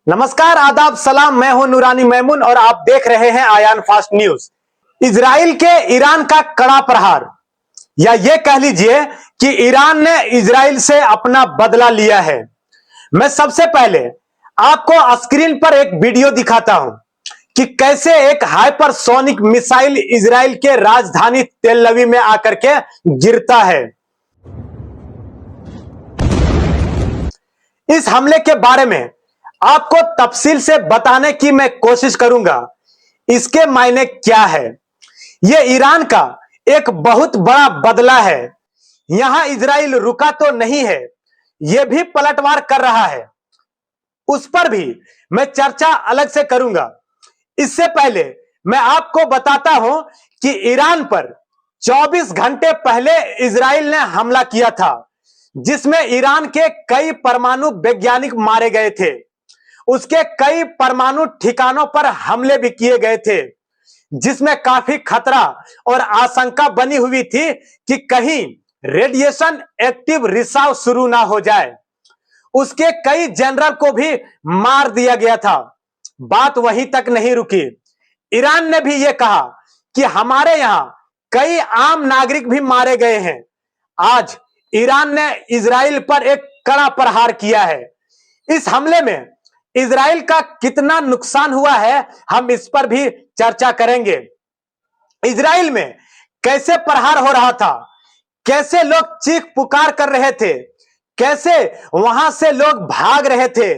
नमस्कार, आदाब, सलाम। मैं हूं नूरानी मैमून और आप देख रहे हैं आयान फास्ट न्यूज। इजराइल के ईरान का कड़ा प्रहार, या यह कह लीजिए कि ईरान ने इजराइल से अपना बदला लिया है। मैं सबसे पहले आपको स्क्रीन पर एक वीडियो दिखाता हूं कि कैसे एक हाइपरसोनिक मिसाइल इजराइल के राजधानी तेल अवीव में आकर के गिरता है। इस हमले के बारे में आपको तफसील से बताने की मैं कोशिश करूंगा। इसके मायने क्या है? यह ईरान का एक बहुत बड़ा बदला है। यहां इजराइल रुका तो नहीं है, यह भी पलटवार कर रहा है। उस पर भी मैं चर्चा अलग से करूंगा। इससे पहले मैं आपको बताता हूं कि ईरान पर 24 घंटे पहले इजराइल ने हमला किया था, जिसमें ईरान के कई परमाणु वैज्ञानिक मारे गए थे। उसके कई परमाणु ठिकानों पर हमले भी किए गए थे, जिसमें काफी खतरा और आशंका बनी हुई थी कि कहीं रेडिएशन एक्टिव रिसाव शुरू ना हो जाए। उसके कई जनरल को भी मार दिया गया था। बात वहीं तक नहीं रुकी। ईरान ने भी यह कहा कि हमारे यहां कई आम नागरिक भी मारे गए हैं। आज ईरान ने इजराइल पर एक कड़ा प्रहार किया है। इस हमले में इजराइल का कितना नुकसान हुआ है, हम इस पर भी चर्चा करेंगे। इजराइल में कैसे प्रहार हो रहा था, कैसे लोग चीख पुकार कर रहे थे, कैसे वहां से लोग भाग रहे थे,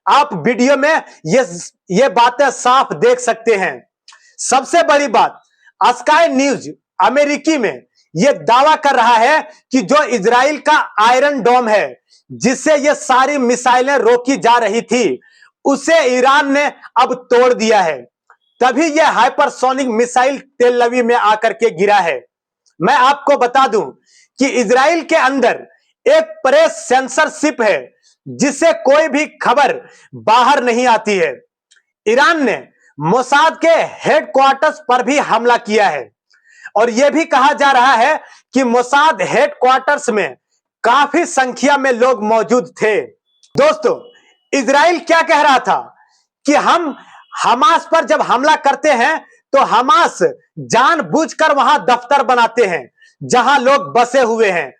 आप वीडियो में ये बातें साफ देख सकते हैं। सबसे बड़ी बात, स्काई न्यूज अमेरिकी में यह दावा कर रहा है कि जो इजराइल का आयरन डोम है, जिससे ये सारी मिसाइलें रोकी जा रही थी, उसे ईरान ने अब तोड़ दिया है। तभी यह हाइपरसोनिक मिसाइल तेल अवीव में आकर के गिरा है। मैं आपको बता दूं कि इजराइल के अंदर एक प्रेस सेंसरशिप है, जिससे कोई भी खबर बाहर नहीं आती है। ईरान ने मोसाद के हेडक्वार्टर्स पर भी हमला किया है और यह भी कहा जा रहा है कि मोसाद हेडक्वार्टर्स में काफी संख्या में लोग मौजूद थे। दोस्तों, इजराइल क्या कह रहा था कि हम हमास पर जब हमला करते हैं तो हमास जानबूझकर वहां दफ्तर बनाते हैं जहां लोग बसे हुए हैं।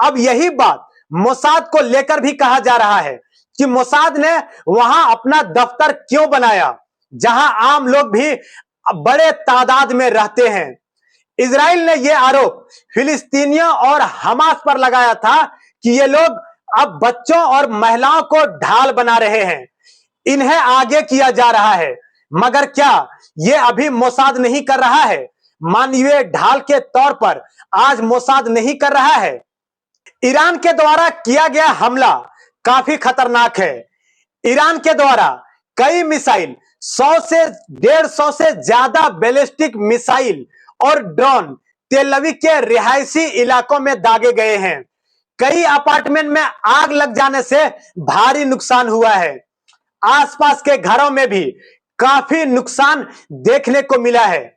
अब यही बात मोसाद को लेकर भी कहा जा रहा है कि मोसाद ने वहां अपना दफ्तर क्यों बनाया, जहां आम लोग भी बड़े तादाद में रहते हैं। इजराइल ने यह आरोप फिलिस्तीनियों और हमास पर लगाया था कि ये लोग अब बच्चों और महिलाओं को ढाल बना रहे हैं, इन्हें आगे किया जा रहा है। मगर क्या ये अभी मोसाद नहीं कर रहा है? मानवीय ढाल के तौर पर आज मोसाद नहीं कर रहा है? ईरान के द्वारा किया गया हमला काफी खतरनाक है। ईरान के द्वारा कई मिसाइल, 100 से 150 से ज्यादा बैलिस्टिक मिसाइल और ड्रोन तेल अवीव के रिहायशी इलाकों में दागे गए हैं। कई अपार्टमेंट में आग लग जाने से भारी नुकसान हुआ है। आसपास के घरों में भी काफी नुकसान देखने को मिला है।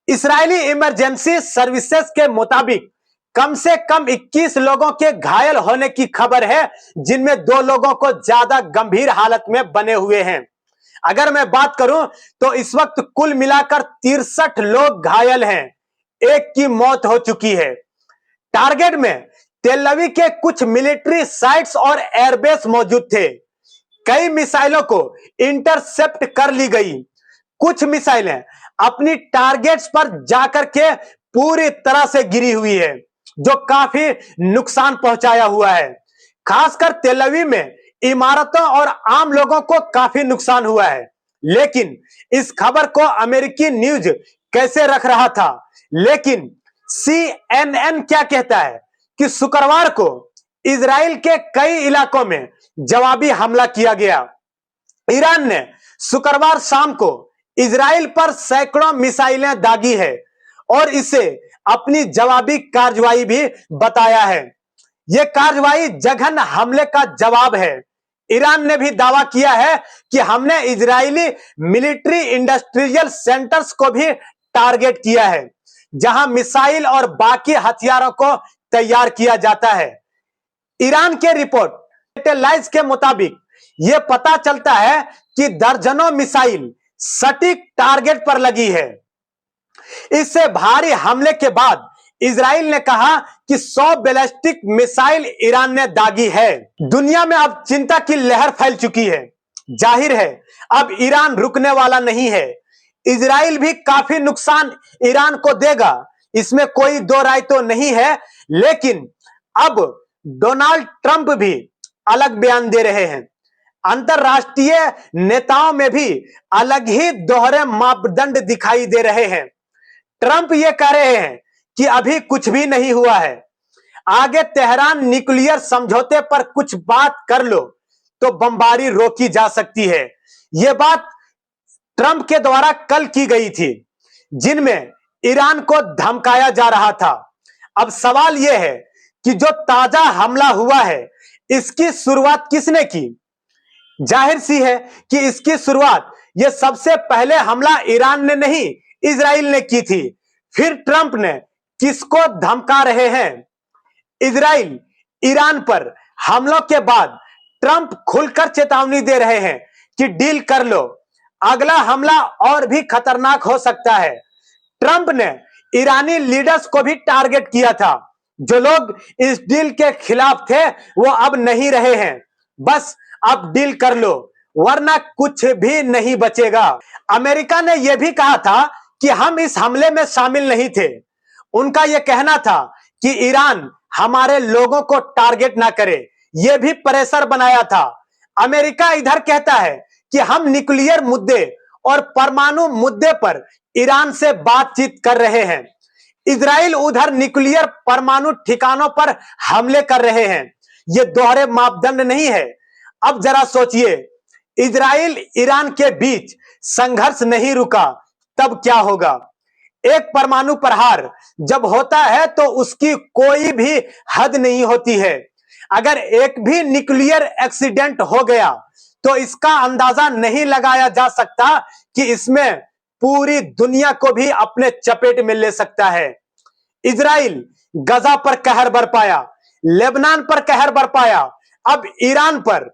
इस्राएली इमरजेंसी सर्विसेज के मुताबिक कम से कम 21 लोगों के घायल होने की खबर है, जिनमें 2 लोगों को ज्यादा गंभीर हालत में बने हुए हैं। अगर मैं बात करूं तो इस वक्त कुल मिलाकर 63 लोग घायल हैं, एक की मौत हो चुकी है। टारगेट में तेल अवीव के कुछ मिलिट्री साइट्स और एयरबेस मौजूद थे। कई मिसाइलों को इंटरसेप्ट कर ली गई। कुछ मिसाइलें अपनी टारगेट्स पर जाकर के पूरी तरह से गिरी हुई है, जो काफी नुकसान पहुंचाया हुआ है। खासकर तेल अवीव में इमारतों और आम लोगों को काफी नुकसान हुआ है। लेकिन इस खबर को अमेरिकी न्यूज कैसे रख रहा था, लेकिन CNN क्या कहता है कि शुक्रवार को इजराइल के कई इलाकों में जवाबी हमला किया गया। ईरान ने शुक्रवार शाम को इजराइल पर सैकड़ों मिसाइलें दागी है और इसे अपनी जवाबी कार्रवाई भी बताया है। यह कार्रवाई जघन्य हमले का जवाब है। ईरान ने भी दावा किया है कि हमने इजरायली मिलिट्री इंडस्ट्रियल सेंटर्स को भी टारगेट किया है, जहां मिसाइल और बाकी हथियारों को तैयार किया जाता है। ईरान के रिपोर्ट सैटेलाइट के मुताबिक यह पता चलता है कि दर्जनों मिसाइल सटीक टारगेट पर लगी है। इससे भारी हमले के बाद इजराइल ने कहा कि 100 बैलिस्टिक मिसाइल ईरान ने दागी है। दुनिया में अब चिंता की लहर फैल चुकी है। जाहिर है अब ईरान रुकने वाला नहीं है। इजराइल भी काफी नुकसान ईरान को देगा, इसमें कोई दो राय तो नहीं है। लेकिन अब डोनाल्ड ट्रंप भी अलग बयान दे रहे हैं। अंतरराष्ट्रीय नेताओं में भी अलग ही दोहरे मापदंड दिखाई दे रहे हैं। ट्रंप ये कह रहे हैं कि अभी कुछ भी नहीं हुआ है, आगे तेहरान न्यूक्लियर समझौते पर कुछ बात कर लो तो बमबारी रोकी जा सकती है। यह बात ट्रंप के द्वारा कल की गई थी, जिनमें ईरान को धमकाया जा रहा था। अब सवाल यह है कि जो ताजा हमला हुआ है, इसकी शुरुआत किसने की? जाहिर सी है कि इसकी शुरुआत यह सबसे पहले हमला ईरान ने नहीं, इजराइल ने की थी। फिर ट्रंप ने किसको धमका रहे हैं? इजराइल ईरान पर हमलों के बाद ट्रंप खुलकर चेतावनी दे रहे हैं कि डील कर लो, अगला हमला और भी खतरनाक हो सकता है। ट्रंप ने ईरानी लीडर्स को भी टारगेट किया था। जो लोग इस डील के खिलाफ थे वो अब नहीं रहे हैं। बस अब डील कर लो वरना कुछ भी नहीं बचेगा। अमेरिका ने यह भी कहा था कि हम इस हमले में शामिल नहीं थे। उनका यह कहना था कि ईरान हमारे लोगों को टारगेट ना करे, यह भी प्रेशर बनाया था। अमेरिका इधर कहता है कि हम न्यूक्लियर मुद्दे और परमाणु मुद्दे पर ईरान से बातचीत कर रहे हैं। इजराइल उधर न्यूक्लियर परमाणु ठिकानों पर हमले कर रहे हैं। यह दोहरे मापदंड नहीं है। अब जरा सोचिए, इजराइल ईरान के बीच संघर्ष नहीं रुका तब क्या होगा? एक परमाणु प्रहार जब होता है तो उसकी कोई भी हद नहीं होती है। अगर एक भी न्यूक्लियर एक्सीडेंट हो गया तो इसका अंदाजा नहीं लगाया जा सकता कि इसमें पूरी दुनिया को भी अपने चपेट में ले सकता है। इजराइल गजा पर कहर बरपाया, लेबनान पर कहर बरपाया, अब ईरान पर।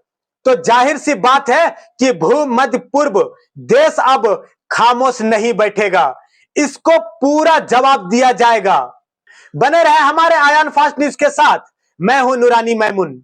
तो जाहिर सी बात है कि भूमध्य पूर्व देश अब खामोश नहीं बैठेगा, इसको पूरा जवाब दिया जाएगा। बने रहे हमारे आयान फास्ट न्यूज के साथ। मैं हूं नूरानी मैमून।